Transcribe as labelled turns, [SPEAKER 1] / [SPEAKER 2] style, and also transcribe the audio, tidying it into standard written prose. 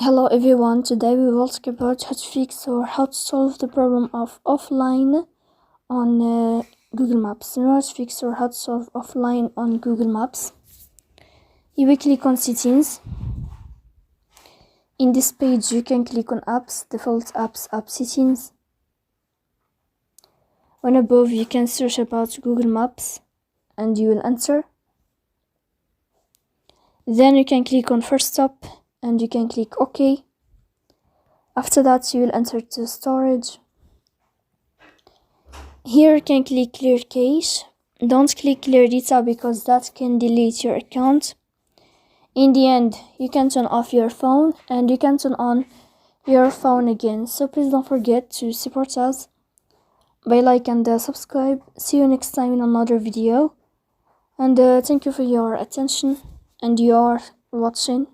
[SPEAKER 1] Hello everyone, today we will talk about how to fix or how to solve the problem of offline on Google Maps. In order to fix or how to solve offline on Google Maps, you will click on settings. In this page you can click on apps, default apps, app settings. On above you can search about Google Maps and you will enter. Then you can click on first stop and you can click OK. After that you will enter to storage. Here you can click clear cache. Don't click clear data because that can delete your account. In the end you can turn off your phone and you can turn on your phone again. So please don't forget to support us by like and subscribe. See you next time in another video, and thank you for your attention and your watching.